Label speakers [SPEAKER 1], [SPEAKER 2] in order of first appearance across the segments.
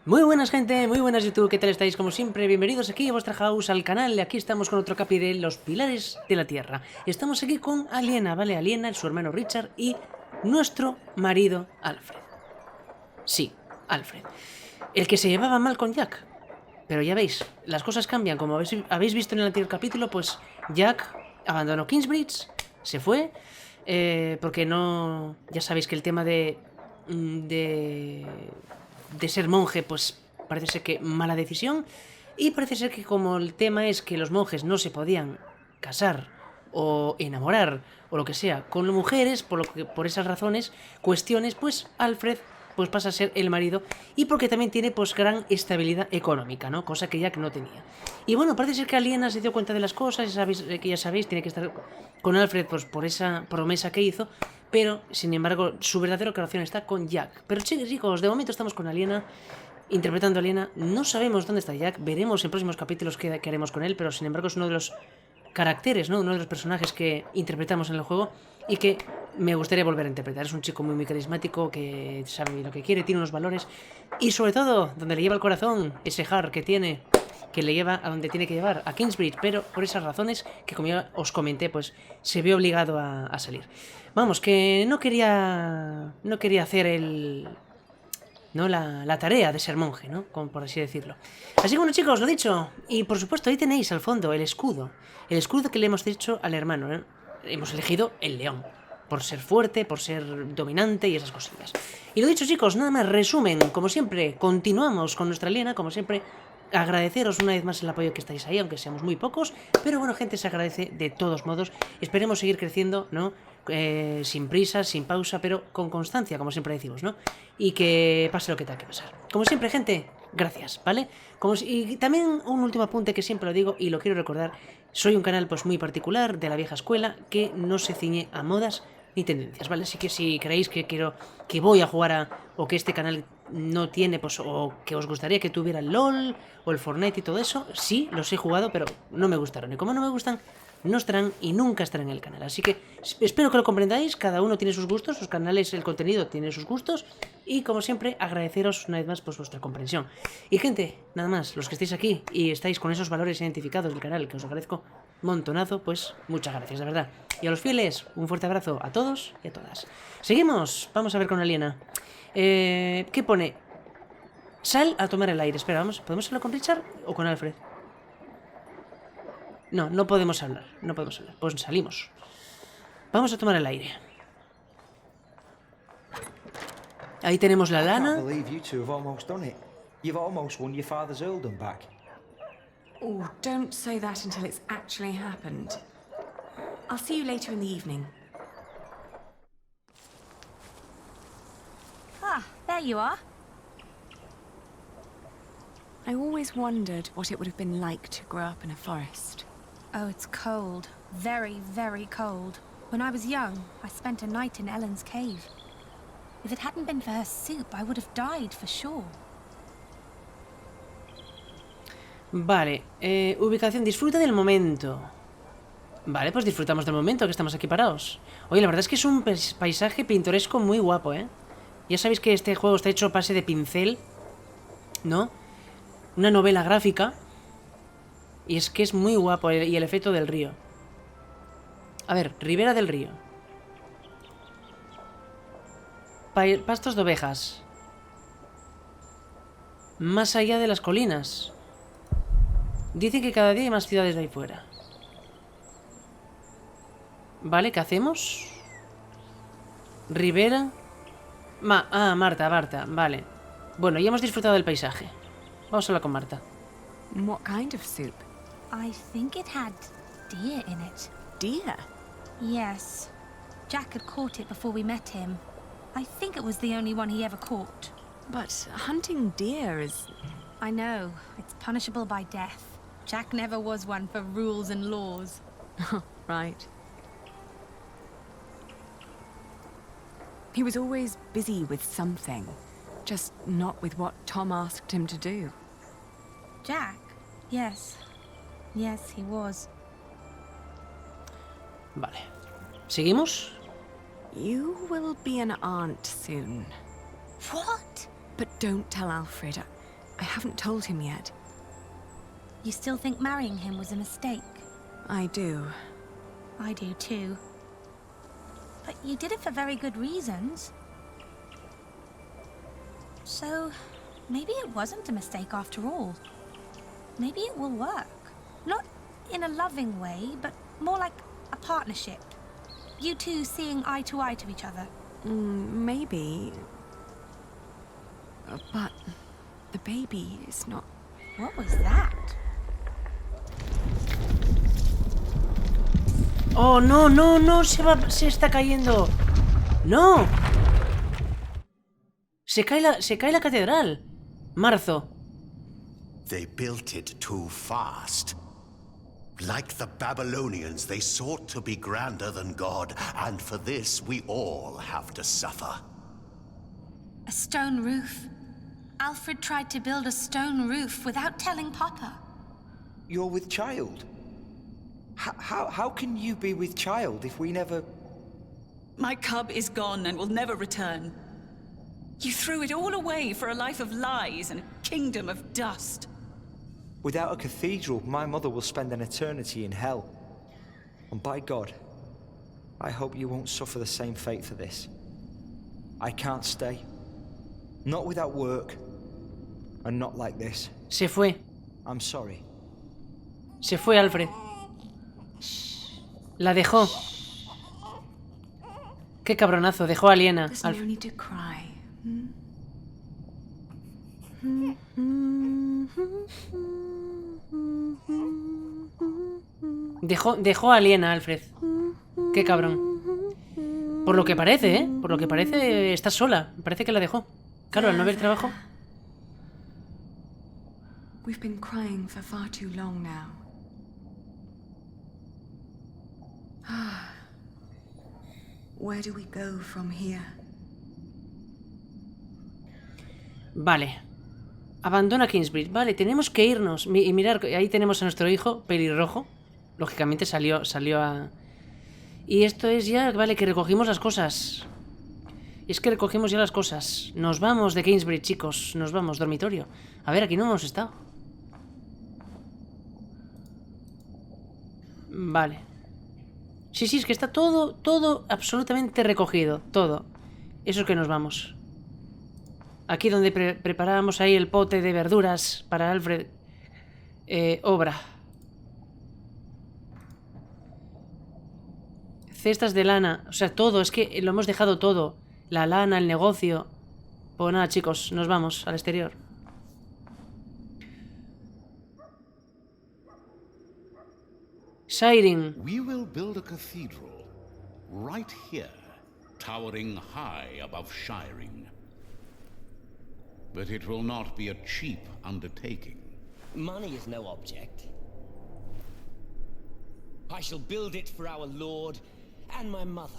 [SPEAKER 1] Muy buenas gente, muy buenas YouTube, ¿qué tal estáis? Como siempre, bienvenidos aquí a vuestra house, al canal. Aquí estamos con otro capi de los Pilares de la Tierra. Estamos aquí con Aliena, ¿vale? Aliena, su hermano Richard y nuestro marido Alfred. Sí, Alfred. El que se llevaba mal con Jack. Pero ya veis, las cosas cambian. Como habéis visto en el anterior capítulo, pues Jack abandonó Kingsbridge, se fue, porque no... Ya sabéis que el tema de ser monje, pues parece ser que mala decisión. Y parece ser que como el tema es que los monjes no se podían casar o enamorar o lo que sea con mujeres, por esas razones, cuestiones, pues Alfred pues pasa a ser el marido, y porque también tiene pues gran estabilidad económica, ¿no? Cosa que Jack no tenía. Y bueno, parece ser que Aliena se dio cuenta de las cosas, ya sabéis, tiene que estar con Alfred pues por esa promesa que hizo, pero sin embargo su verdadero corazón está con Jack. Pero chicos, de momento estamos con Aliena, interpretando a Aliena. No sabemos dónde está Jack, veremos en próximos capítulos qué haremos con él, pero sin embargo es uno de los caracteres, ¿no? Uno de los personajes que interpretamos en el juego y que me gustaría volver a interpretar. Es un chico muy carismático, que sabe lo que quiere, tiene unos valores y sobre todo donde le lleva el corazón, ese heart que tiene, que le lleva a donde tiene que llevar, a Kingsbridge, pero por esas razones que, como ya os comenté, pues se ve obligado a salir. Vamos, que no quería hacer la tarea de ser monje, ¿no? Como por así decirlo. Así que bueno, chicos, lo dicho. Y por supuesto, ahí tenéis al fondo el escudo. El escudo que le hemos dicho al hermano, ¿eh? Hemos elegido el león. Por ser fuerte, por ser dominante y esas cosillas. Y lo dicho, chicos, nada más, resumen. Como siempre, continuamos con nuestra Aliena. Como siempre, agradeceros una vez más el apoyo que estáis ahí, aunque seamos muy pocos. Pero bueno, gente, se agradece de todos modos. Esperemos seguir creciendo, ¿no? Sin prisa, sin pausa, pero con constancia, como siempre decimos, ¿no? Y que pase lo que tenga que pasar. Como siempre, gente, gracias, ¿vale? Y también un último apunte que siempre lo digo y lo quiero recordar. Soy un canal pues muy particular, de la vieja escuela, que no se ciñe a modas ni tendencias, ¿vale? Así que si creéis que voy a jugar o que este canal no tiene, pues, o que os gustaría que tuviera el LOL o el Fortnite y todo eso, sí, los he jugado, pero no me gustaron. Y como no me gustan, no estarán y nunca estarán en el canal. Así que espero que lo comprendáis. Cada uno tiene sus gustos, sus canales, el contenido tiene sus gustos. Y como siempre, agradeceros una vez más pues vuestra comprensión. Y gente, nada más, los que estáis aquí y estáis con esos valores identificados del canal, que os agradezco montonazo, pues muchas gracias, de verdad. Y a los fieles, un fuerte abrazo a todos y a todas. Seguimos, vamos a ver con Aliena. ¿Qué pone? Sal a tomar el aire. Espera, vamos, ¿podemos hablar con Richard o con Alfred? No, no podemos hablar, no podemos hablar. Pues salimos. Vamos a tomar el aire. Ahí tenemos la lana.
[SPEAKER 2] Oh, don't say that until it's actually happened. I'll see you later in the evening.
[SPEAKER 3] Ah, there you are.
[SPEAKER 2] I always wondered what it would have been like to grow up in a forest.
[SPEAKER 3] Oh, it's cold. Very, very cold. When I was young, I spent a night in Ellen's cave. If it hadn't been for her soup, I would have died for sure.
[SPEAKER 1] Vale, ubicación, disfruta del momento. Vale, pues disfrutamos del momento que estamos aquí parados. Oye, la verdad es que es un paisaje pintoresco muy guapo, ¿eh? Ya sabéis que este juego está hecho a base de pincel, ¿no? Una novela gráfica. Y es que es muy guapo, y el efecto del río. A ver, ribera del río. Pastos de ovejas. Más allá de las colinas. Dicen que cada día hay más ciudades de ahí fuera. Vale, ¿qué hacemos? Ribera. Marta, vale. Bueno, ya hemos disfrutado del paisaje. Vamos a hablar con Marta.
[SPEAKER 2] What kind of soup?
[SPEAKER 3] I think it had deer in it.
[SPEAKER 2] Deer?
[SPEAKER 3] Yes. Jack had caught it before we met him. I think it was the only one he ever caught.
[SPEAKER 2] But hunting deer is...
[SPEAKER 3] I know. It's punishable by death. Jack never was one for rules and laws.
[SPEAKER 2] Right. He was always busy with something, just not with what Tom asked him to do.
[SPEAKER 3] Jack? Yes. Yes, he was.
[SPEAKER 1] Vale. ¿Seguimos?
[SPEAKER 2] You will be an aunt soon.
[SPEAKER 3] What?
[SPEAKER 2] But don't tell Alfred. I haven't told him yet.
[SPEAKER 3] You still think marrying him was a mistake?
[SPEAKER 2] I do.
[SPEAKER 3] I do too. But you did it for very good reasons. So, maybe it wasn't a mistake after all. Maybe it will work. Not in a loving way, but more like a partnership. You two seeing eye to each other.
[SPEAKER 2] Maybe. But the baby is not...
[SPEAKER 3] What was that?
[SPEAKER 1] Oh, no, no, no, se está cayendo. No. Se cae la catedral. Marzo.
[SPEAKER 4] They built it too fast. Like the Babylonians, they sought to be grander than God, and for this we all have to suffer.
[SPEAKER 3] A stone roof. Alfred tried to build a stone roof without telling Papa.
[SPEAKER 5] You're with child? How can you be with child if we never...
[SPEAKER 6] My cub is gone and will never return. You threw it all away for a life of lies and a kingdom of dust.
[SPEAKER 5] Without a cathedral, my mother will spend an eternity in hell. And by God, I hope you won't suffer the same fate for this. I can't stay. Not without work. And not like this.
[SPEAKER 1] Se fue.
[SPEAKER 5] I'm sorry.
[SPEAKER 1] Se fue Alfred. La dejó. Qué cabronazo, dejó a Aliena.
[SPEAKER 2] There's no need to cry.
[SPEAKER 1] Dejó a Aliena, Alfred. Qué cabrón. Por lo que parece, ¿eh? Por lo que parece, está sola. Parece que la dejó. Claro, al no haber trabajo.
[SPEAKER 2] We've been crying for far too long now. Where do we go from here?
[SPEAKER 1] Vale. Abandona Kingsbridge. Vale, tenemos que irnos. Y mirar, ahí tenemos a nuestro hijo, pelirrojo. Lógicamente salió a... Y esto es ya, vale, que recogimos las cosas. Es que recogimos ya las cosas. Nos vamos de Kingsbridge, chicos. Nos vamos, dormitorio. A ver, aquí no hemos estado. Vale. Sí, sí, es que está todo absolutamente recogido. Todo. Eso es que nos vamos. Aquí donde preparábamos ahí el pote de verduras para Alfred. Obra. Cestas de lana. O sea, todo. Es que lo hemos dejado todo. La lana, el negocio. Pues nada, chicos. Nos vamos al exterior. Siring.
[SPEAKER 7] We will build a cathedral right here, towering high above Shiring. But it will not be a cheap undertaking.
[SPEAKER 8] Money is no object. I shall build it for our Lord and my mother,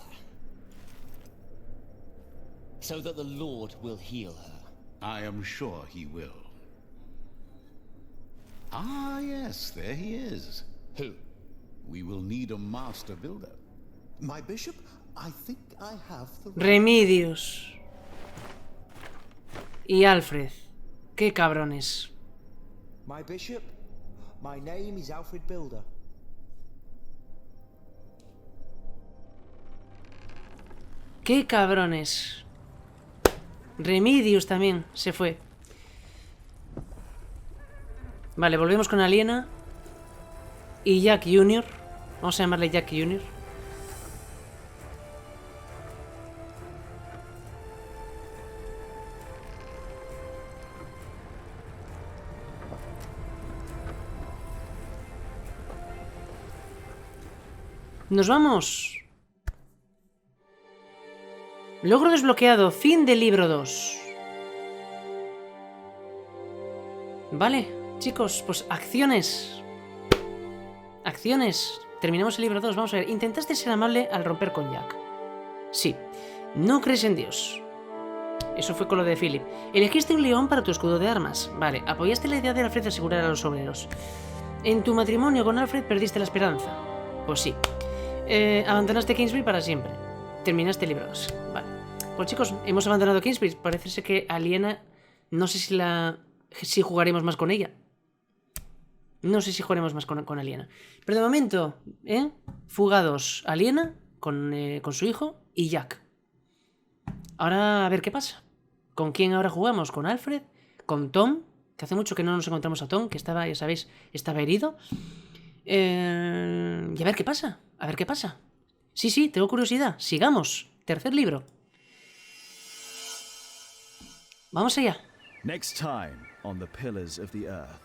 [SPEAKER 8] so that the Lord will heal her.
[SPEAKER 7] I am sure he will. Ah, yes, there he is.
[SPEAKER 8] Who?
[SPEAKER 7] We will need a master builder.
[SPEAKER 4] My bishop, I think I have the...
[SPEAKER 1] Remedios. Y Alfred. Qué cabrones.
[SPEAKER 5] My bishop, my name is Alfred Builder.
[SPEAKER 1] Qué cabrones. Remedios también se fue. Vale, volvemos con Aliena y Jack Jr. Vamos a llamarle Jack Jr. Nos vamos. Logro desbloqueado. Fin del libro 2. Vale, chicos, pues acciones. Acciones. Terminamos el libro 2. Vamos a ver. Intentaste ser amable al romper con Jack. Sí. No crees en Dios. Eso fue con lo de Philip. Elegiste un león para tu escudo de armas. Vale. Apoyaste la idea de Alfred de asegurar a los obreros. En tu matrimonio con Alfred perdiste la esperanza. Pues sí. Abandonaste Kingsbridge para siempre. Terminaste el libro 2. Vale. Pues chicos, hemos abandonado Kingsbridge. Parece ser que Aliena... No sé si la si jugaremos más con ella. No sé si jugaremos más con Aliena. Pero de momento, fugados Aliena con su hijo y Jack. Ahora a ver qué pasa. ¿Con quién ahora jugamos? ¿Con Alfred? ¿Con Tom? Que hace mucho que no nos encontramos a Tom, que estaba, ya sabéis, estaba herido. Y a ver qué pasa. A ver qué pasa. Sí, tengo curiosidad. Sigamos. Tercer libro. Vamos allá.
[SPEAKER 9] Next time on the Pillars of the Earth.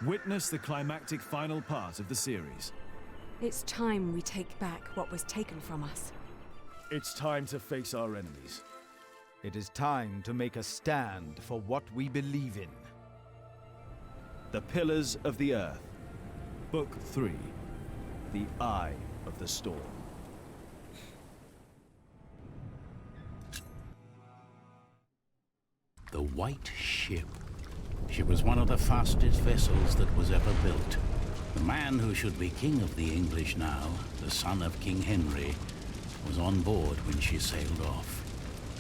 [SPEAKER 9] Witness the climactic final part of the series.
[SPEAKER 2] It's time we take back what was taken from us.
[SPEAKER 9] It's time to face our enemies.
[SPEAKER 10] It is time to make a stand for what we believe in.
[SPEAKER 9] The Pillars of the Earth. Book 3. The Eye of the Storm.
[SPEAKER 7] The White Ship. She was one of the fastest vessels that was ever built. The man who should be king of the English now, the son of King Henry, was on board when she sailed off.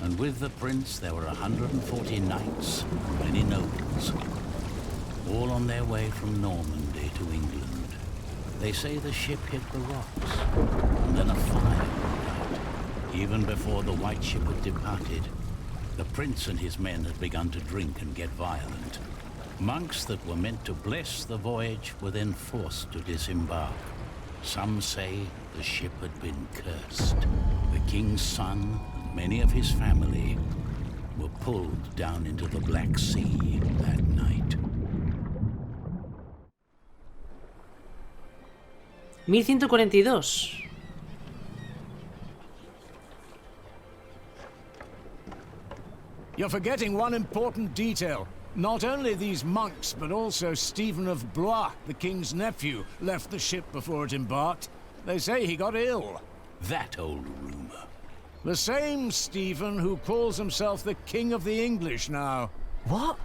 [SPEAKER 7] And with the prince there were 140 knights and many nobles, all on their way from Normandy to England. They say the ship hit the rocks, and then a fire broke out. Even before the White Ship had departed, the prince and his men had begun to drink and get violent. Monks that were meant to bless the voyage were then forced to disembark. Some say the ship had been cursed. The king's son and many of his family were pulled down into the Black Sea that night.
[SPEAKER 1] 1142.
[SPEAKER 11] You're forgetting one important detail. Not only these monks, but also Stephen of Blois, the king's nephew, left the ship before it embarked. They say he got ill.
[SPEAKER 7] That old rumor.
[SPEAKER 11] The same Stephen who calls himself the King of the English now.
[SPEAKER 12] What?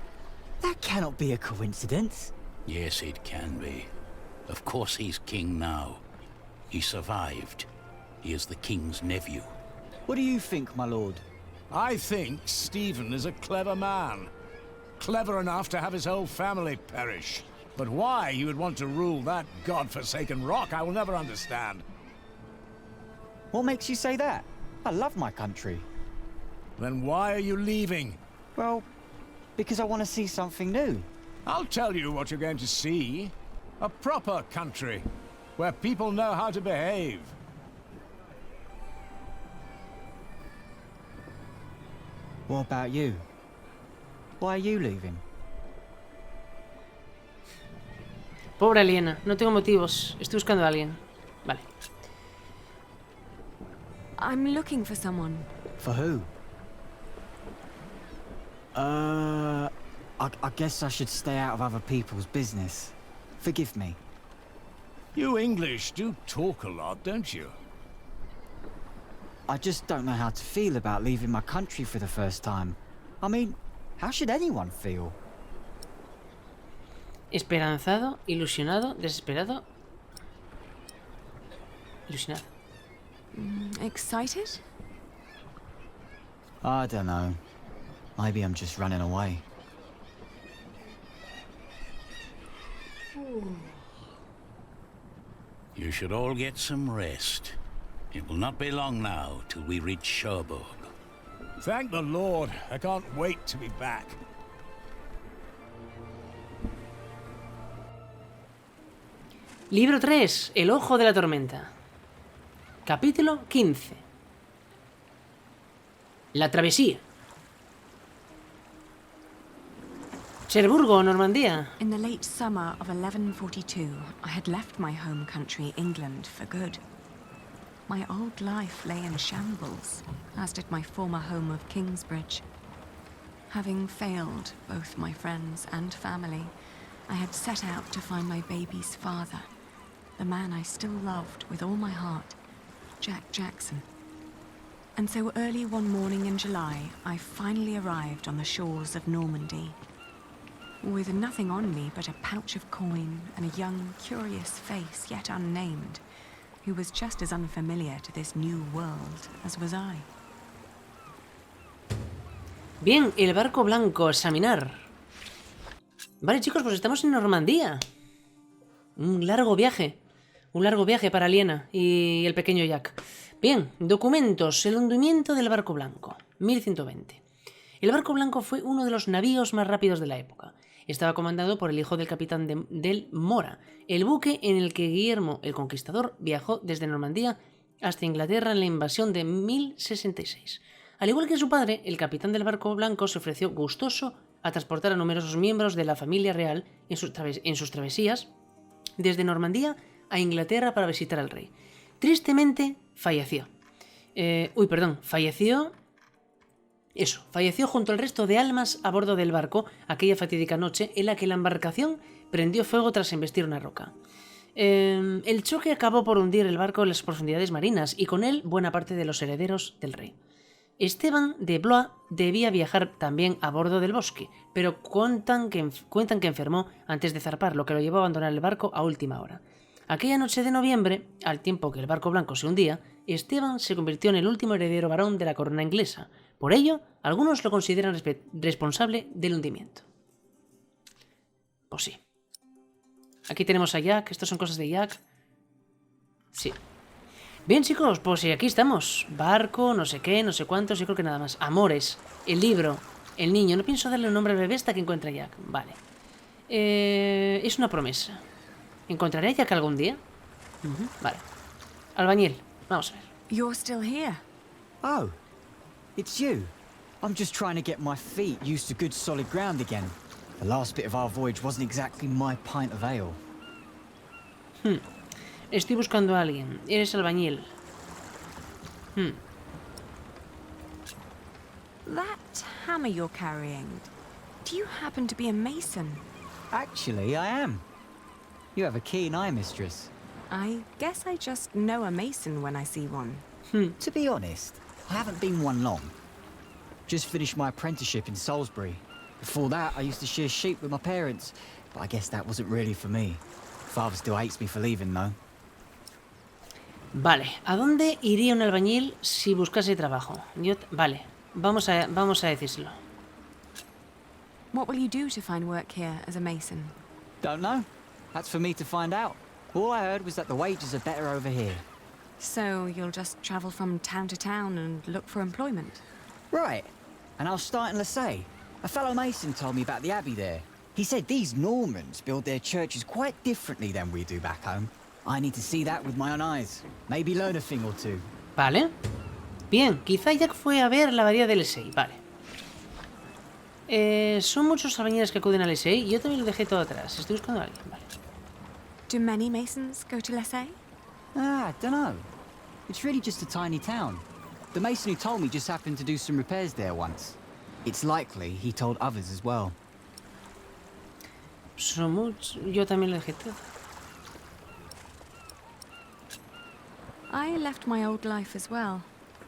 [SPEAKER 12] That cannot be a coincidence.
[SPEAKER 7] Yes, it can be. Of course he's king now. He survived. He is the king's nephew.
[SPEAKER 12] What do you think, my lord?
[SPEAKER 11] I think Stephen is a clever man. Clever enough to have his whole family perish. But why he would want to rule that god-forsaken rock, I will never understand.
[SPEAKER 12] What makes you say that? I love my country.
[SPEAKER 11] Then why are you leaving?
[SPEAKER 12] Well, because I want to see something new.
[SPEAKER 11] I'll tell you what you're going to see. A proper country, where people know how to behave.
[SPEAKER 12] What about you? Why are you leaving?
[SPEAKER 1] Pobre Aliena, no tengo motivos. Estoy buscando a alguien. Vale.
[SPEAKER 2] I'm looking for someone.
[SPEAKER 12] For who? I guess I should stay out of other people's business. Forgive me.
[SPEAKER 11] You English do talk a lot, don't you?
[SPEAKER 12] I just don't know how to feel about leaving my country for the first time. I mean, how should anyone feel?
[SPEAKER 1] Esperanzado, ilusionado, desesperado. Ilusionado.
[SPEAKER 2] Excited?
[SPEAKER 12] I don't know. Maybe I'm just running away.
[SPEAKER 7] You should all get some rest. It will not be long now till we reach Cherbourg.
[SPEAKER 11] Thank the Lord. I can't wait to be back.
[SPEAKER 1] Libro 3. El ojo de la tormenta. Capítulo 15. La travesía. Cherburgo, Normandía.
[SPEAKER 2] In the late summer of 1142, I had left my home country, England, for good. My old life lay in shambles, as did my former home of Kingsbridge. Having failed both my friends and family, I had set out to find my baby's father, the man I still loved with all my heart, Jack Jackson. And so early one morning in July, I finally arrived on the shores of Normandy. With nothing on me but a pouch of coin and a young, curious face yet unnamed, who was just as unfamiliar to this new world as was I.
[SPEAKER 1] Bien, el barco blanco, examinar. Vale, chicos, pues estamos en Normandía. Un largo viaje. Un largo viaje para Aliena y el pequeño Jack. Bien, documentos. El hundimiento del barco blanco. 1120. El barco blanco fue uno de los navíos más rápidos de la época. Estaba comandado por el hijo del capitán del Mora, el buque en el que Guillermo el Conquistador viajó desde Normandía hasta Inglaterra en la invasión de 1066. Al igual que su padre, el capitán del barco blanco se ofreció gustoso a transportar a numerosos miembros de la familia real en sus travesías desde Normandía a Inglaterra para visitar al rey. Tristemente, falleció. Falleció junto al resto de almas a bordo del barco aquella fatídica noche en la que la embarcación prendió fuego tras embestir una roca. El choque acabó por hundir el barco en las profundidades marinas y con él buena parte de los herederos del rey. Esteban de Blois debía viajar también a bordo del bosque, pero cuentan que enfermó antes de zarpar, lo que lo llevó a abandonar el barco a última hora. Aquella noche de noviembre, al tiempo que el barco blanco se hundía, Esteban se convirtió en el último heredero varón de la corona inglesa. Por ello, algunos lo consideran responsable del hundimiento. Pues sí. Aquí tenemos a Jack. Estas son cosas de Jack. Sí. Bien, chicos, pues sí, aquí estamos. Barco, no sé qué, no sé cuántos, yo creo que nada más. Amores, el libro, el niño. No pienso darle un nombre al bebé hasta que encuentre a Jack. Vale. Es una promesa. ¿Encontraré a Jack algún día? Vale. Albañil, vamos a ver.
[SPEAKER 2] You're still here.
[SPEAKER 12] Oh, it's you. I'm just trying to get my feet used to good solid ground again. The last bit of our voyage wasn't exactly my pint of ale.
[SPEAKER 1] Estoy buscando a alguien. Eres albañil.
[SPEAKER 2] That hammer you're carrying, do you happen to be a mason?
[SPEAKER 12] Actually, I am. You have a keen eye, mistress.
[SPEAKER 2] I guess I just know a mason when I see one.
[SPEAKER 12] To be honest, I haven't been one long. Just finished my apprenticeship in Salisbury. Before that, I used to shear sheep with my parents, but I guess that wasn't really for me. Father still hates me for leaving, though.
[SPEAKER 1] Vale, ¿a dónde iría un albañil si buscase trabajo? Vale, vamos a decírselo.
[SPEAKER 2] What will you do to find work here as a mason?
[SPEAKER 12] Don't know. That's for me to find out. All I heard was that the wages are better over here.
[SPEAKER 2] So you'll just travel from town to town and look for employment?
[SPEAKER 12] Right. And I'll start in Lassay. A fellow mason told me about the abbey there. He said these Normans build their churches quite differently than we do back home. I need to see that with my own eyes. Maybe learn a thing or two.
[SPEAKER 1] Vale. Bien, quizá Jack fue a ver la abadía de Lassay. Vale. Son muchos albañiles que acuden a Lassay y yo también lo dejé todo atrás. Estoy buscando a alguien. Vale.
[SPEAKER 2] Do many masons go to Lassay?
[SPEAKER 12] I dunno. It's really just a tiny town. The mason who told me just happened to do some repairs there once. It's likely he told others as well.
[SPEAKER 1] Son muchos. Yo también lo dejé todo.
[SPEAKER 2] I left my old life as well.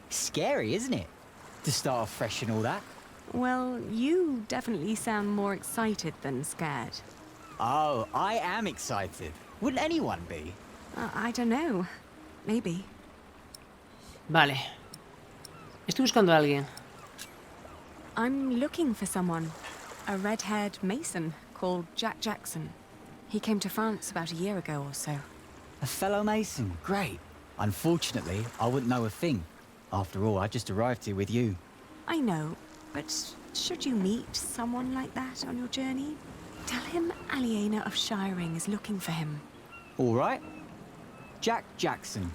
[SPEAKER 12] Scary, isn't it? To start off fresh and all that.
[SPEAKER 2] Well, you definitely sound more excited than scared.
[SPEAKER 12] Oh, I am excited. Wouldn't anyone be?
[SPEAKER 2] I don't know. Maybe.
[SPEAKER 1] Vale. Estoy buscando a alguien.
[SPEAKER 2] I'm looking for someone. A red-haired mason called Jack Jackson. He came to France about a year ago or so.
[SPEAKER 12] A fellow mason? Great. Unfortunately, I wouldn't know a thing. After all, I just arrived here with you.
[SPEAKER 2] I know, but should you meet someone like that on your journey, tell him Aliena of Shiring is looking for him.
[SPEAKER 12] All right. Jack Jackson.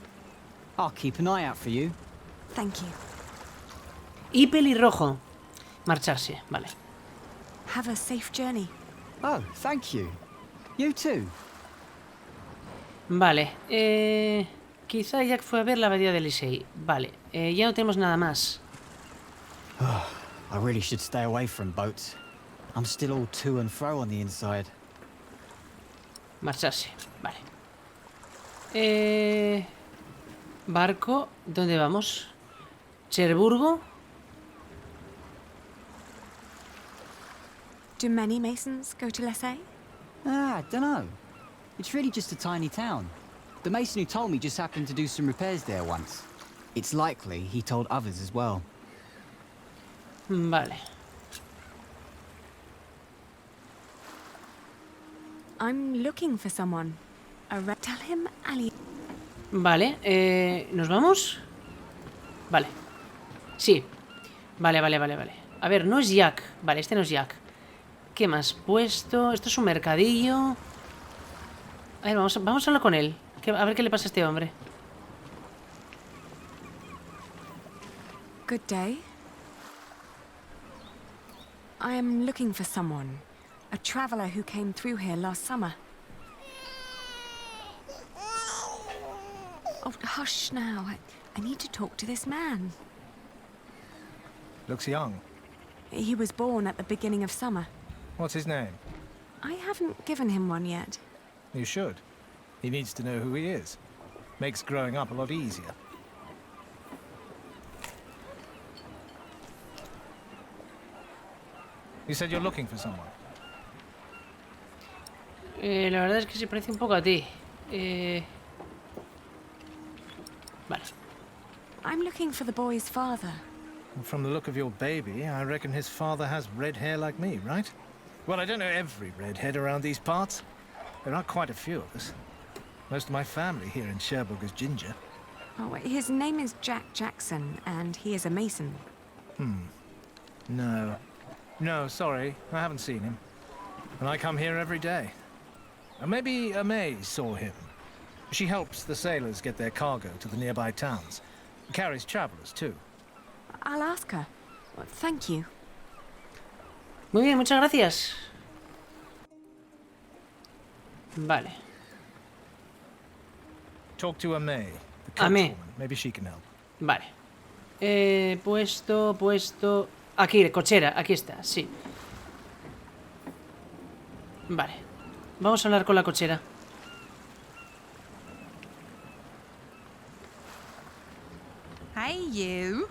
[SPEAKER 12] I'll keep an eye out for you.
[SPEAKER 2] Thank you.
[SPEAKER 1] Y pelirrojo. Marcharse, vale.
[SPEAKER 2] Have a safe journey.
[SPEAKER 12] Oh, thank you. You too.
[SPEAKER 1] Vale, quizá Jack fue a ver la abadía de Lassay. Vale, ya no tenemos nada más.
[SPEAKER 12] I really should stay away from boats. I'm still all to and fro on the inside.
[SPEAKER 1] Marcharse, vale. Barco, ¿dónde vamos? ¿Cherburgo?
[SPEAKER 2] Do many masons go to Lassay?
[SPEAKER 12] I dunno. It's really just a tiny town. The mason who told me just happened to do some repairs there once. It's likely he told others as well.
[SPEAKER 1] Vale.
[SPEAKER 2] I'm looking for someone. Tell him Ali.
[SPEAKER 1] Vale, ¿nos vamos? Vale. Sí. Vale. A ver, no es Jack. Vale, este no es Jack. ¿Qué más? Puesto... Esto es un mercadillo. A ver, vamos a hablar con él. A ver qué le pasa a este hombre.
[SPEAKER 2] Good day. I am looking for someone. A traveler who came through here last summer. Oh, hush now. I need to talk to this man.
[SPEAKER 13] Looks young.
[SPEAKER 2] He was born at the beginning of summer.
[SPEAKER 13] What's his name?
[SPEAKER 2] I haven't given him one yet.
[SPEAKER 13] You should. He needs to know who he is. Makes growing up a lot easier. You said you're looking for someone.
[SPEAKER 1] La verdad es que se parece un poco a ti. Vale.
[SPEAKER 2] I'm looking for the boy's father.
[SPEAKER 13] From the look of your baby, I reckon his father has red hair like me, right? Well, I don't know every redhead around these parts. There are quite a few of us. Most of my family here in Cherbourg is ginger.
[SPEAKER 2] Oh, his name is Jack Jackson, and he is a mason.
[SPEAKER 13] No, sorry, I haven't seen him. And I come here every day. Maybe May saw him. She helps the sailors get their cargo to the nearby towns. Carries travelers, too.
[SPEAKER 2] I'll ask her. Well, thank you.
[SPEAKER 1] Muy bien, muchas gracias. Vale.
[SPEAKER 13] Talk to May, the
[SPEAKER 1] May.
[SPEAKER 13] coachwoman. Maybe she can help.
[SPEAKER 1] Vale. Puesto... Aquí, cochera, aquí está, sí. Vale. Vamos a hablar con la cochera.
[SPEAKER 14] Hey, you.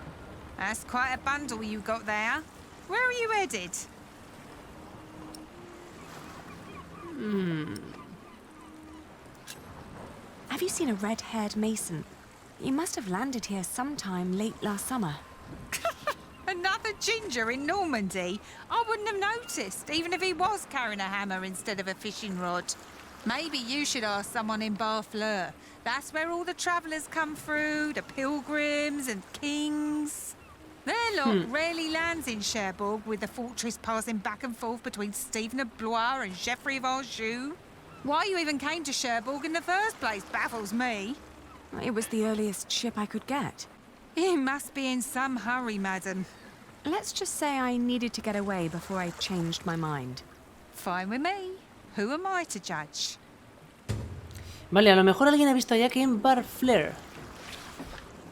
[SPEAKER 14] That's quite a bundle you got there. Where are you headed?
[SPEAKER 2] Have you seen a red-haired mason? He must have landed here sometime late last summer.
[SPEAKER 14] Another ginger in Normandy? I wouldn't have noticed, even if he was carrying a hammer instead of a fishing rod. Maybe you should ask someone in Barfleur. That's where all the travellers come through, the pilgrims and kings. Their lot rarely lands in Cherbourg, with the fortress passing back and forth between Stephen of Blois and Geoffrey of Anjou. Why you even came to Cherbourg in the first place baffles me.
[SPEAKER 2] It was the earliest ship I could get.
[SPEAKER 14] You must be in some hurry, madam.
[SPEAKER 2] Let's just say I needed to get away before I changed my mind.
[SPEAKER 14] Fine with me. Who am I to judge?
[SPEAKER 1] Vale, a lo mejor alguien ha visto ya que en Barfleur.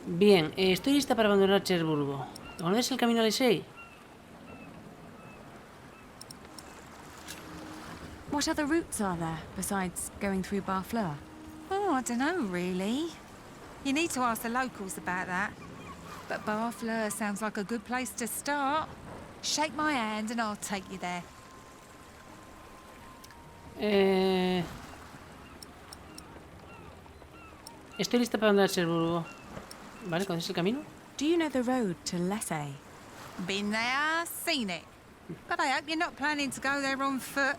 [SPEAKER 1] Bien, estoy lista para abandonar Cherburgo. ¿Conoces el camino al Isei?
[SPEAKER 2] What other routes are there besides going through Barfleur?
[SPEAKER 14] Oh, I don't know, really. You need to ask the locals about that. But Barfleur sounds like a good place to start. Shake my hand and I'll take you there.
[SPEAKER 1] Estoy lista para andar a Cherburgo. Vale, ¿conoces el camino?
[SPEAKER 2] Do you know the road to Lessay?
[SPEAKER 14] Been there, seen it. But I hope you're not planning to go there on foot.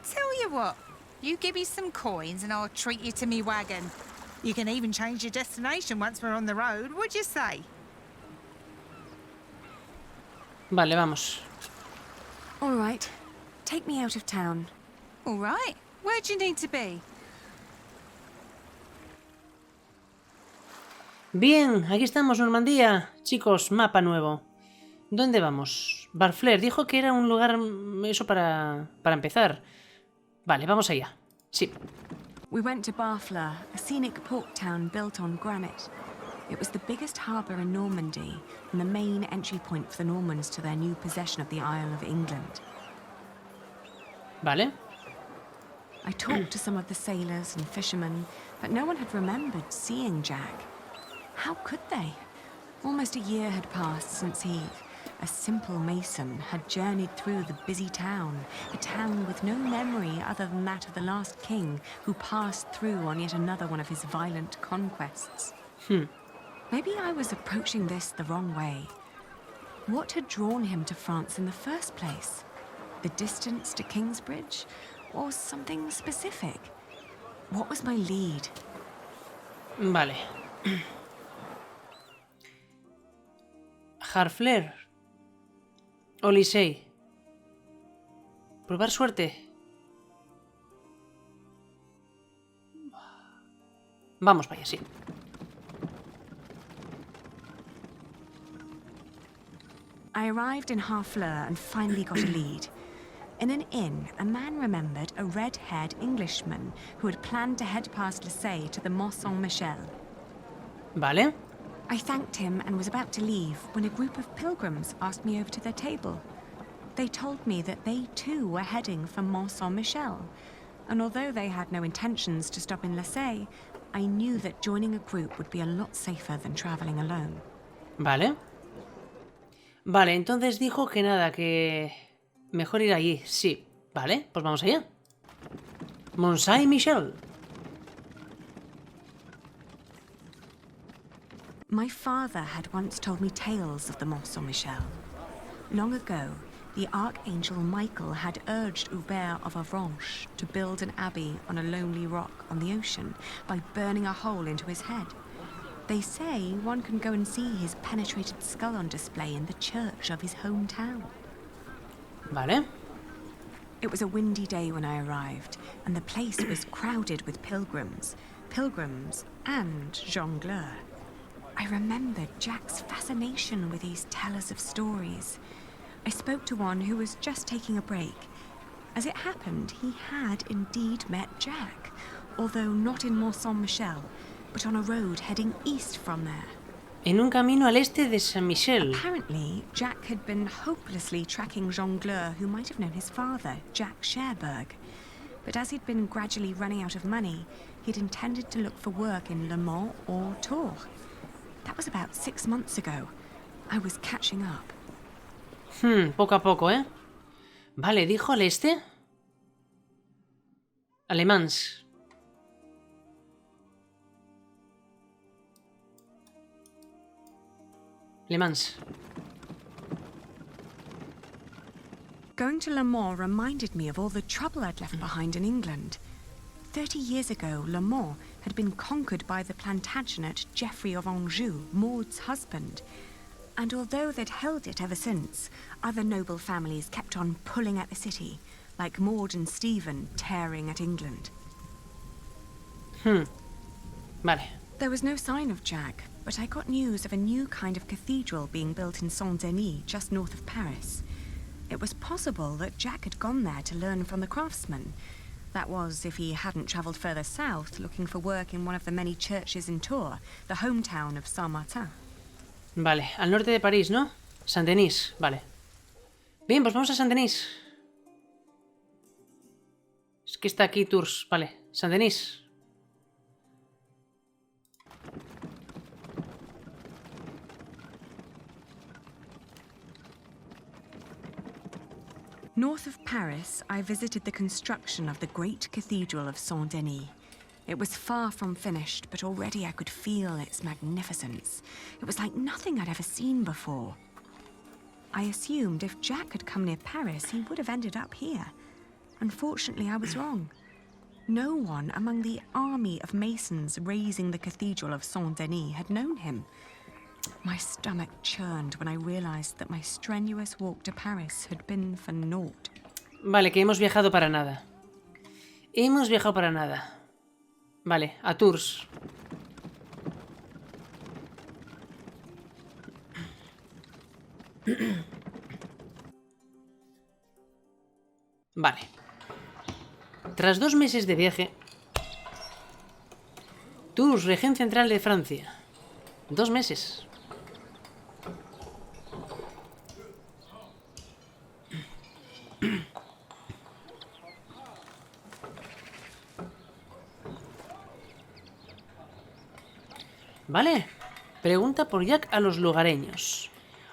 [SPEAKER 14] Tell you what, you give me some coins and I'll treat you to me wagon. You can even change your destination once we're on the road, what'd you say?
[SPEAKER 1] Vale, vamos.
[SPEAKER 2] All right. Take me out of town.
[SPEAKER 14] All right. Where'd you need to be?
[SPEAKER 1] Bien, aquí estamos, Normandía. Chicos, mapa nuevo. ¿Dónde vamos? Barfleur dijo que era un lugar... Eso para empezar. Vale, vamos allá. Sí.
[SPEAKER 2] We went to Barfleur, a scenic port town built on granite. It was the biggest harbour in Normandy and the main entry point for the Normans to their new possession of the Isle of England.
[SPEAKER 1] Vale.
[SPEAKER 2] I talked to some of the sailors and fishermen, but no one had remembered seeing Jack. How could they? Almost a year had passed since he, a simple mason, had journeyed through the busy town, a town with no memory other than that of the last king who passed through on yet another one of his violent conquests. Maybe I was approaching this the wrong way. What had drawn him to France in the first place? The distance to Kingsbridge? or something specific? What was my lead?
[SPEAKER 1] Vale. Harfler. Olisei. Probar suerte. Vamos para allá, sí.
[SPEAKER 2] I arrived in Harfleur and finally got a lead. In an inn, a man remembered a red-haired Englishman who had planned to head past Marseille to the Mont Saint-Michel.
[SPEAKER 1] Vale.
[SPEAKER 2] I thanked him and was about to leave when a group of pilgrims asked me over to their table. They told me that they too were heading for Mont Saint-Michel, and although they had no intentions to stop in Marseille, I knew that joining a group would be a lot safer than traveling alone.
[SPEAKER 1] Vale. Vale, entonces dijo que nada, que mejor ir allí. Sí. Vale, pues vamos allá. Mont Saint-Michel.
[SPEAKER 2] My father had once told me tales of the Mont Saint-Michel. Long ago, the Archangel Michael had urged Hubert of Avranches to build an abbey on a lonely rock on the ocean by burning a hole into his head. They say one can go and see his penetrated skull on display in the church of his hometown.
[SPEAKER 1] Vale.
[SPEAKER 2] It was a windy day when I arrived, and the place was crowded with pilgrims and jongleurs. I remembered Jack's fascination with these tellers of stories. I spoke to one who was just taking a break. As it happened, he had indeed met Jack, although not in Mont Saint-Michel, but on a road heading east from there.
[SPEAKER 1] En un camino al este de Saint-Michel.
[SPEAKER 2] Apparently, Jack had been hopelessly tracking jongleur who might have known his father, Jack Cherbourg. But as he'd been gradually running out of money, he'd intended to look for work in Le Mans or Tours. That was about 6 months ago. I was catching up.
[SPEAKER 1] Poco a poco, ¿eh? Vale, dijo al este. Alemans. Le Mans.
[SPEAKER 2] Going to Le Mans reminded me of all the trouble I'd left behind in England. 30 years ago, Le Mans had been conquered by the Plantagenet Geoffrey of Anjou, Maud's husband. And although they'd held it ever since, other noble families kept on pulling at the city, like Maud and Stephen tearing at England.
[SPEAKER 1] Vale.
[SPEAKER 2] There was no sign of Jack, but I got news of a new kind of cathedral being built in Saint-Denis, just north of Paris. It was possible that Jack had gone there to learn from the craftsmen. That was, if he hadn't travelled further south, looking for work in one of the many churches in Tours, the hometown of Saint-Martin.
[SPEAKER 1] Vale, al norte de París, ¿no? Saint-Denis, vale. Bien, pues vamos a Saint-Denis. Es que está aquí Tours, vale. Saint-Denis.
[SPEAKER 2] North of Paris, I visited the construction of the great cathedral of Saint-Denis. It was far from finished, but already I could feel its magnificence. It was like nothing I'd ever seen before. I assumed if Jack had come near Paris, he would have ended up here. Unfortunately, I was wrong. No one among the army of masons raising the cathedral of Saint-Denis had known him. My stomach churned when I realized that my strenuous walk to Paris had been for naught.
[SPEAKER 1] Vale, que hemos viajado para nada. Hemos viajado para nada. Vale, a Tours. Vale. Tras 2 meses de viaje, Tours, región central de Francia. 2 meses. Vale. Pregunta por Jack a los lugareños.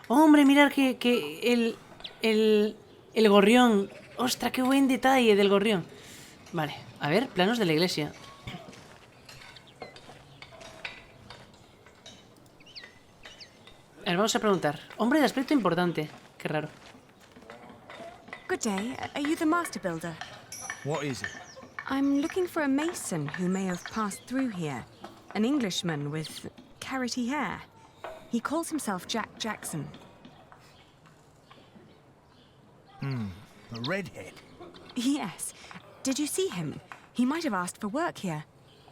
[SPEAKER 1] Hombre, mirad que el gorrión. Ostras, qué buen detalle del gorrión. Vale, a ver, planos de la iglesia. A ver, vamos a preguntar. Hombre de aspecto importante. Qué raro.
[SPEAKER 2] Good day. Are you the master builder?
[SPEAKER 13] What is it?
[SPEAKER 2] I'm looking for a mason who may have passed through here. An Englishman with carroty hair. He calls himself Jack Jackson.
[SPEAKER 13] A redhead?
[SPEAKER 2] Yes. Did you see him? He might have asked for work here.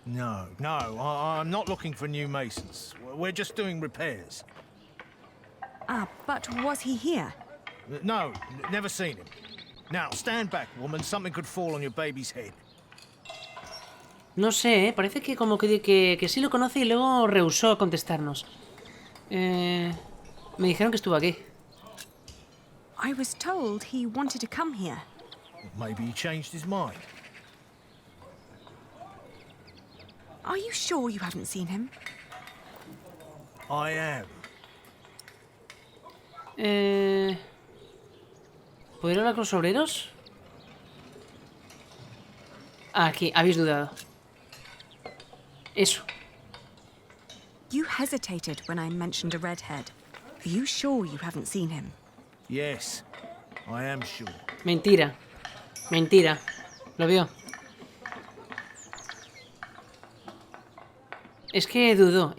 [SPEAKER 13] No, I'm not looking for new masons. We're just doing repairs.
[SPEAKER 2] Ah, but was he here?
[SPEAKER 13] No, never seen him. Now, stand back, woman. Something could fall on your baby's head.
[SPEAKER 1] No sé, ¿eh? Parece que como que sí lo conoce y luego rehusó a contestarnos. Me dijeron que estuvo aquí.
[SPEAKER 2] I was told he wanted to come here.
[SPEAKER 13] Maybe he changed his mind.
[SPEAKER 2] Are you sure you haven't seen him?
[SPEAKER 13] I am.
[SPEAKER 1] ¿Puedo ir hablar con los obreros? Ah, aquí, habéis dudado. Eso.
[SPEAKER 2] You hesitated when I mentioned a redhead. Are you sure you haven't seen him?
[SPEAKER 13] Yes, I am sure.
[SPEAKER 1] Mentira. Mentira. Lo vio. Es que dudó,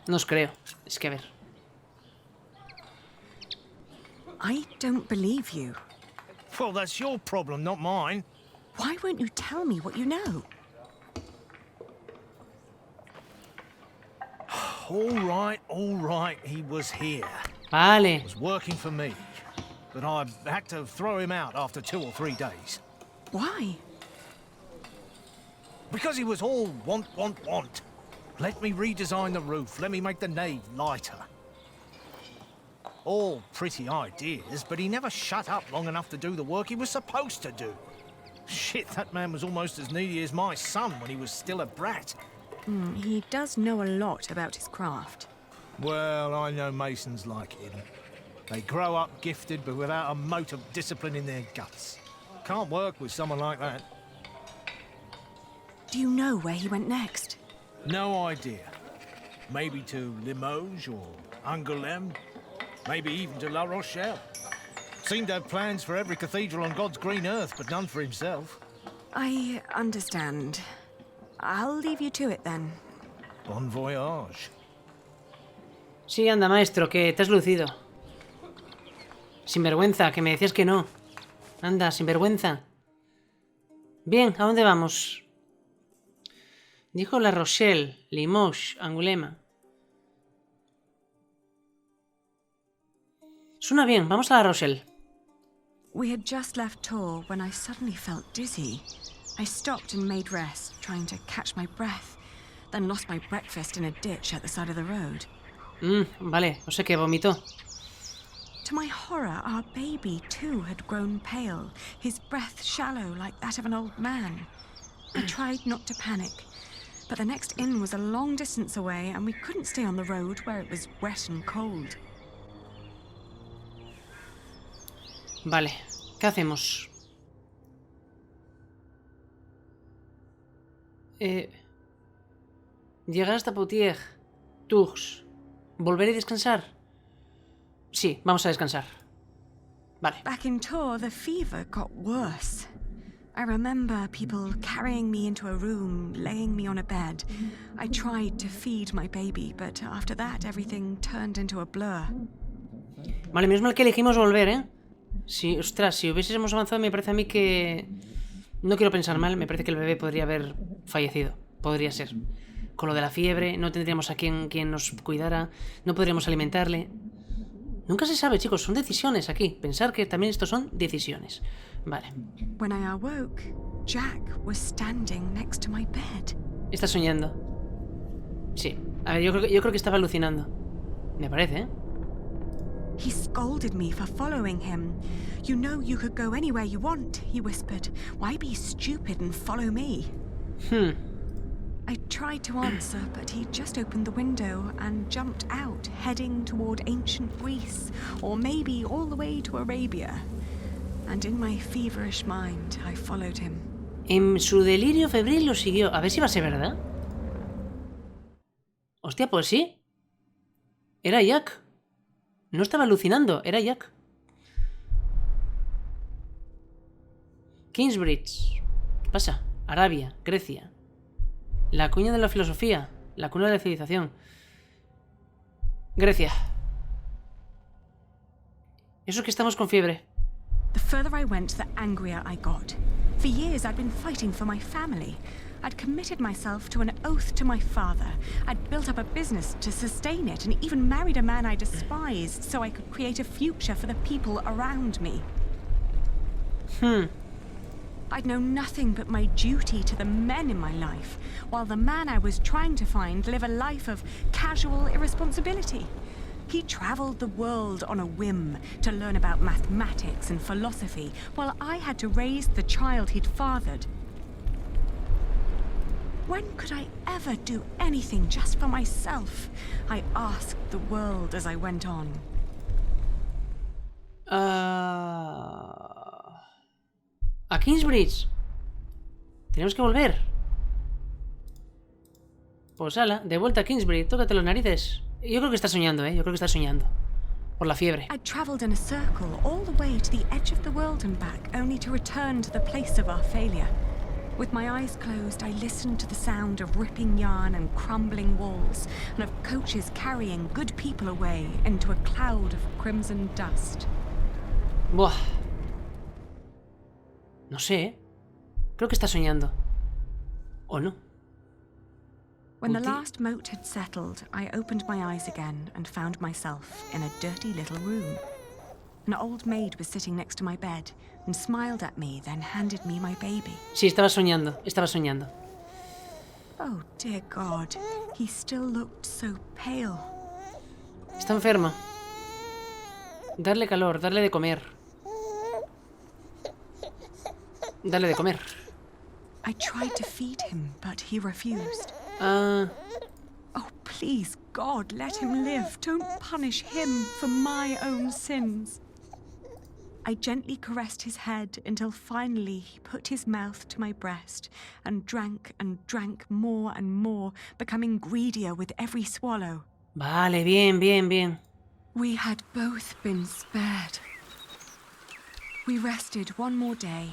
[SPEAKER 1] No os creo. Es que a ver.
[SPEAKER 2] I don't believe you.
[SPEAKER 13] Well, that's your problem, not mine.
[SPEAKER 2] Why won't you tell me what you know?
[SPEAKER 13] All right, he was here.
[SPEAKER 1] Vale.
[SPEAKER 13] Was working for me. But I had to throw him out after 2 or 3 days.
[SPEAKER 2] Why?
[SPEAKER 13] Because he was all want. Let me redesign the roof, let me make the nave lighter. All pretty ideas, but he never shut up long enough to do the work he was supposed to do. Shit, that man was almost as needy as my son when he was still a brat.
[SPEAKER 2] He does know a lot about his craft.
[SPEAKER 13] Well, I know masons like him. They grow up gifted, but without a mote of discipline in their guts. Can't work with someone like that.
[SPEAKER 2] Do you know where he went next?
[SPEAKER 13] No idea. Maybe to Limoges or Angoulême. Maybe even to La Rochelle. Seemed to have plans for every cathedral on God's green earth, but none for himself.
[SPEAKER 2] I understand. I'll leave you to it then.
[SPEAKER 13] Bon voyage.
[SPEAKER 1] Sí, anda, maestro, que te has lucido. Sinvergüenza, que me decías que no. Anda, sinvergüenza. Bien, ¿a dónde vamos? Dijo La Rochelle, Limoges, Angoulême. Suena bien, vamos a La Rochelle.
[SPEAKER 2] We had just left Tours when I suddenly felt dizzy. I stopped and made rest, trying to catch my breath, then lost my breakfast in a ditch at the side of the road.
[SPEAKER 1] Vale, o sea que vomitó.
[SPEAKER 2] To my horror, our baby too had grown pale, his breath shallow like that of an old man. I tried not to panic, but the next inn was a long distance away and we couldn't stay on the road where it was wet and cold.
[SPEAKER 1] Vale, ¿qué hacemos? Llegar hasta Poitiers, Tours. ¿Volver y descansar? Sí, vamos a descansar. Vale.
[SPEAKER 2] Back in Tours, the fever got worse. I remember people carrying me into a room, laying me on a bed. I tried to feed my baby, but after that everything turned into a blur.
[SPEAKER 1] Vale, menos mal que elegimos volver, ¿eh? Sí, ostras, si hubiésemos avanzado me parece a mí que... No quiero pensar mal, me parece que el bebé podría haber fallecido. Podría ser. Con lo de la fiebre, no tendríamos a quien nos cuidara, no podríamos alimentarle. Nunca se sabe, chicos, son decisiones aquí. Pensar que también estos son decisiones. Vale.
[SPEAKER 2] When I awoke, Jack was standing next to my bed.
[SPEAKER 1] Está soñando. Sí. A ver, yo creo que estaba alucinando. Me parece, ¿eh?
[SPEAKER 2] He scolded me for following him. You know you could go anywhere you want, he whispered. Why be stupid and follow me? I tried to answer, but he just opened the window and jumped out, heading toward ancient Greece, or maybe all the way to Arabia. And in my feverish mind, I followed him.
[SPEAKER 1] En su delirio febril lo siguió. A ver si va a ser verdad. Hostia, pues sí. Era Jack. No estaba alucinando, era Jack. Kingsbridge. ¿Qué pasa? Arabia, Grecia. La cuña de la filosofía. La cuna de la civilización. Grecia. Eso es que estamos con fiebre.
[SPEAKER 2] The further I went, the angrier I got. For years, I'd been fighting for my family. I'd committed myself to an oath to my father. I'd built up a business to sustain it, and even married a man I despised so I could create a future for the people around me. I'd known nothing but my duty to the men in my life, while the man I was trying to find lived a life of casual irresponsibility. He traveled the world on a whim to learn about mathematics and philosophy, while I had to raise the child he'd fathered. When could I ever do anything just for myself? I asked the world as I went on.
[SPEAKER 1] A Kingsbridge. Tenemos que volver. Pues ala, de vuelta a Kingsbridge. Tócate los narices. Yo creo que está soñando, Yo creo que está soñando. Por la fiebre.
[SPEAKER 2] I traveled in a circle all the way to the edge of the world and back, only to return to the place of our failure. With my eyes closed, I listened to the sound of ripping yarn and crumbling walls, and of coaches carrying good people away into a cloud of crimson dust.
[SPEAKER 1] Buah. No sé, Creo que está soñando. ¿O no?
[SPEAKER 2] When the last moat had settled, I opened my eyes again and found myself in a dirty little room. An old maid was sitting next to my bed and smiled at me, then handed me my baby.
[SPEAKER 1] Sí, estaba soñando, estaba soñando.
[SPEAKER 2] Oh, dear God, he still looked so pale.
[SPEAKER 1] Está enfermo. Darle calor, darle de comer. Darle de comer.
[SPEAKER 2] I tried to feed him, but he refused.
[SPEAKER 1] Ah.
[SPEAKER 2] Oh, please, God, let him live. Don't punish him for my own sins. I gently caressed his head until finally he put his mouth to my breast and drank more and more, becoming greedier with every swallow.
[SPEAKER 1] Vale, bien, bien, bien.
[SPEAKER 2] We had both been spared. We rested one more day.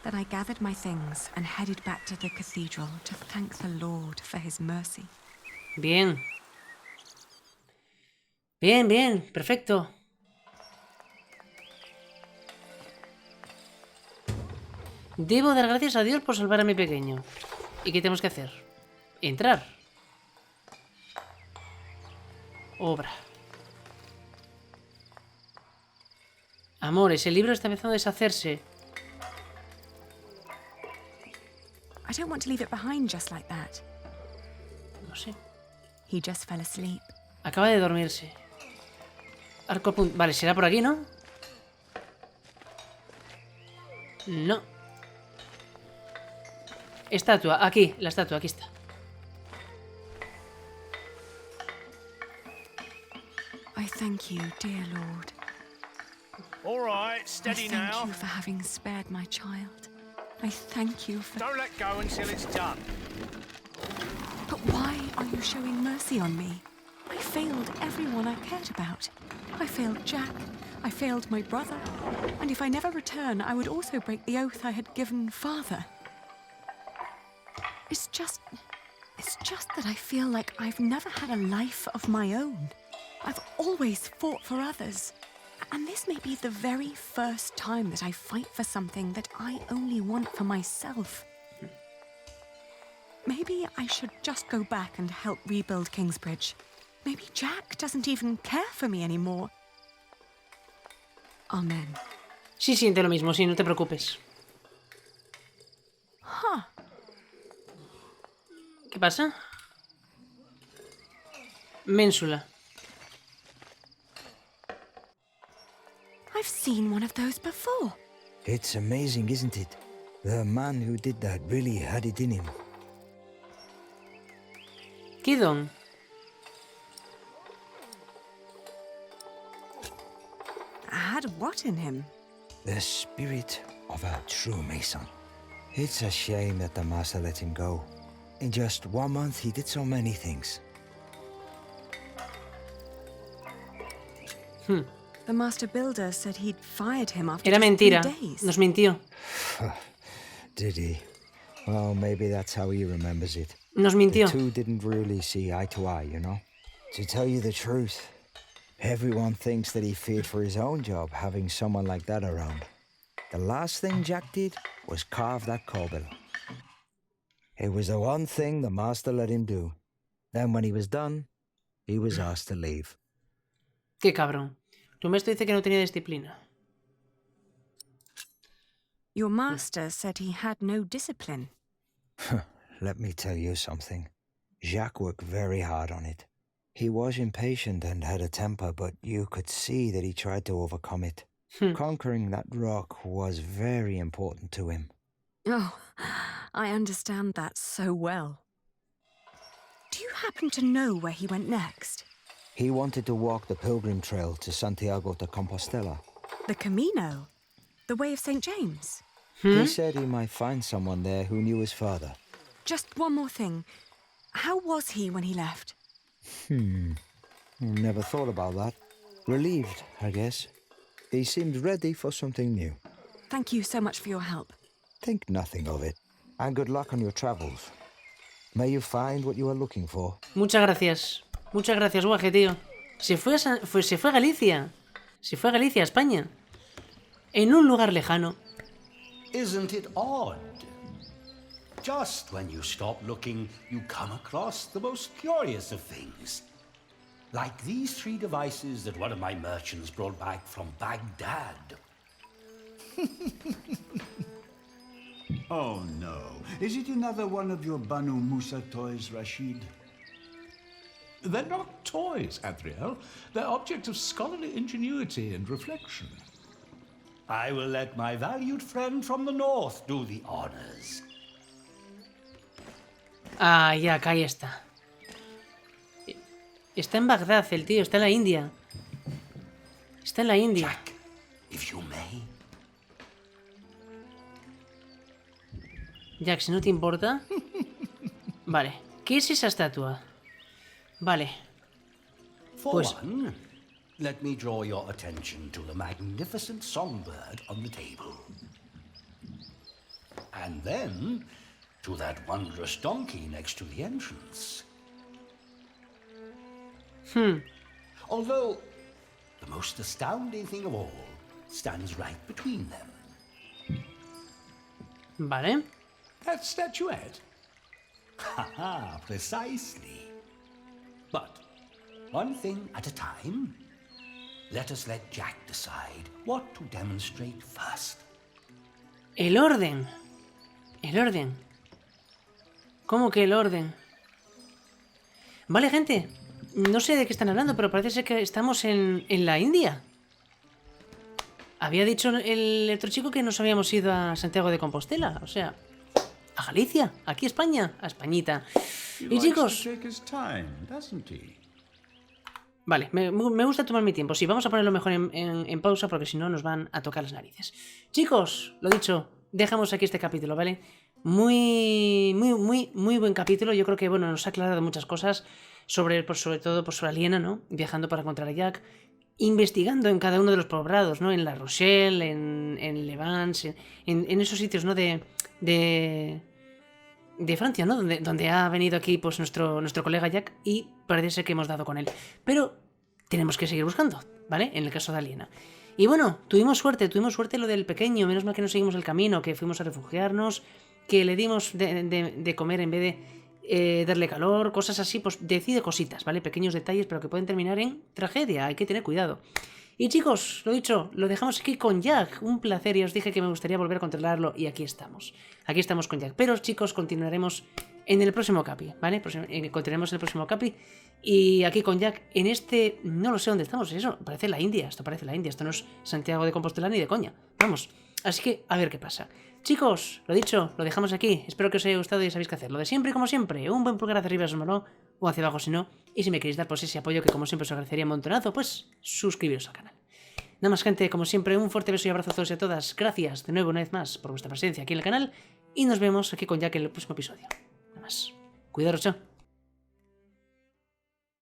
[SPEAKER 2] Then I gathered my things and headed back to the cathedral to thank the Lord for his mercy.
[SPEAKER 1] Bien. Bien, bien, perfecto. Debo dar gracias a Dios por salvar a mi pequeño. ¿Y qué tenemos que hacer? Entrar. Obra. Amores, el libro está empezando a deshacerse.
[SPEAKER 2] I don't want to leave it behind just like that.
[SPEAKER 1] No sé.
[SPEAKER 2] He just fell asleep.
[SPEAKER 1] Acaba de dormirse. Arco punto. Vale, será por aquí, ¿no? No. Estatua, aquí, la estatua, aquí está.
[SPEAKER 2] I thank you, dear Lord.
[SPEAKER 11] All right, steady now.
[SPEAKER 2] I thank you for having spared my child. I thank you for...
[SPEAKER 11] Don't let go until it's done.
[SPEAKER 2] But why are you showing mercy on me? I failed everyone I cared about. I failed Jack. I failed my brother. And if I never return, I would also break the oath I had given Father. It's just that I feel like I've never had a life of my own. I've always fought for others. And this may be the very first time that I fight for something that I only want for myself. Maybe I should just go back and help rebuild Kingsbridge. Maybe Jack doesn't even care for me anymore. Amen.
[SPEAKER 1] Sí, siente lo mismo, sí, no te preocupes.
[SPEAKER 2] Huh.
[SPEAKER 1] ¿Qué pasa? Ménsula.
[SPEAKER 2] I've seen one of those before.
[SPEAKER 15] It's amazing, isn't it? The man who did that really had it in him.
[SPEAKER 1] Kidon.
[SPEAKER 2] Had what in him?
[SPEAKER 15] The spirit of a true mason. It's a shame that the master let him go. In just 1 month, he did so many things.
[SPEAKER 2] The master builder said he'd fired him after
[SPEAKER 1] Era
[SPEAKER 2] just 3
[SPEAKER 1] mentira.
[SPEAKER 2] days.
[SPEAKER 1] Nos mintió.
[SPEAKER 15] Did he? Well, maybe that's how he remembers it.
[SPEAKER 1] Nos mintió.
[SPEAKER 15] The two didn't really see eye to eye, you know? To tell you the truth, everyone thinks that he feared for his own job having someone like that around. The last thing Jack did was carve that corbel. It was the one thing the master let him do. Then when he was done, he was asked to leave.
[SPEAKER 1] Qué cabrón. Tu maestro dice que no tenía disciplina.
[SPEAKER 2] Your master said he had no discipline.
[SPEAKER 15] Let me tell you something. Jacques worked very hard on it. He was impatient and had a temper, but you could see that he tried to overcome it. Conquering that rock was very important to him.
[SPEAKER 2] Oh, I understand that so well. Do you happen to know where he went next?
[SPEAKER 15] He wanted to walk the pilgrim trail to Santiago de Compostela.
[SPEAKER 2] The Camino? The Way of St. James?
[SPEAKER 15] He said he might find someone there who knew his father.
[SPEAKER 2] Just one more thing. How was he when he left?
[SPEAKER 15] Never thought about that. Relieved, I guess. He seemed ready for something new.
[SPEAKER 2] Thank you so much for your help.
[SPEAKER 15] Think nothing of it. And good luck on your travels. May you find what you are looking for.
[SPEAKER 1] Muchas gracias. Muchas gracias, guaje, tío. Se fue a Galicia. Se fue a Galicia, a España. En un lugar lejano.
[SPEAKER 4] Isn't it odd? Just when you stop looking, you come across the most curious of things. Like these 3 devices that one of my merchants brought back from Baghdad.
[SPEAKER 16] Oh no. Is it another one of your Banu Musa toys, Rashid?
[SPEAKER 17] They're not toys, Adriel. They're objects of scholarly ingenuity and reflection.
[SPEAKER 4] I will let my valued friend from the north do the honors.
[SPEAKER 1] Ah, ya, acá está. Está en Bagdad el tío, está en la India. Está en la India.
[SPEAKER 4] Jack, if you may.
[SPEAKER 1] Jack, si no te importa. Vale. ¿Qué es esa estatua? Vale.
[SPEAKER 4] For one, let me draw your attention to the magnificent songbird on the table. And then to that wondrous donkey next to the entrance. Although, the most astounding thing of all stands right between them.
[SPEAKER 1] Vale.
[SPEAKER 17] That statuette?
[SPEAKER 4] Haha, precisely. But, one thing at a time, let us let Jack decide what to demonstrate first.
[SPEAKER 1] El orden. El orden. ¿Cómo que el orden? Vale, gente. No sé de qué están hablando, pero parece ser que estamos en la India. Había dicho el otro chico que nos habíamos ido a Santiago de Compostela. O sea, a Galicia. Aquí España. A Españita. Y chicos... Vale, me gusta tomar mi tiempo. Sí, vamos a ponerlo mejor en pausa porque si no nos van a tocar las narices. Chicos, lo dicho, dejamos aquí este capítulo, ¿vale? Muy buen capítulo. Yo creo que, bueno, nos ha aclarado muchas cosas sobre todo sobre Aliena, ¿no? Viajando para encontrar a Jack, investigando en cada uno de los poblados, ¿no? En La Rochelle, en Levance, en esos sitios, ¿no? De Francia, ¿no? Donde ha venido aquí pues nuestro colega Jack y parece ser que hemos dado con él. Pero tenemos que seguir buscando, ¿vale? En el caso de Aliena. Y bueno, tuvimos suerte lo del pequeño, menos mal que no seguimos el camino, que fuimos a refugiarnos, que le dimos de comer en vez de darle calor, cosas así, pues decide cositas, ¿vale? Pequeños detalles, pero que pueden terminar en tragedia, hay que tener cuidado. Y chicos, lo dicho, lo dejamos aquí con Jack. Un placer, ya os dije que me gustaría volver a controlarlo y aquí estamos. Aquí estamos con Jack. Pero chicos, continuaremos en el próximo capi, ¿vale? Continuaremos en el próximo capi. Y aquí con Jack, en este... No lo sé dónde estamos, eso parece la India. Esto parece la India, esto no es Santiago de Compostela ni de coña. Vamos, así que a ver qué pasa. Chicos, lo dicho, lo dejamos aquí. Espero que os haya gustado y sabéis qué hacer. Lo de siempre, como siempre. Un buen pulgar hacia arriba si os moló, o hacia abajo si no. Y si me queréis dar pues ese apoyo que como siempre os agradecería un montonazo, pues suscribiros al canal. Nada más, gente, como siempre, un fuerte beso y abrazo a todos y a todas. Gracias de nuevo una vez más por vuestra presencia aquí en el canal. Y nos vemos aquí con Jack en el próximo episodio. Nada más. Cuidaros, chao.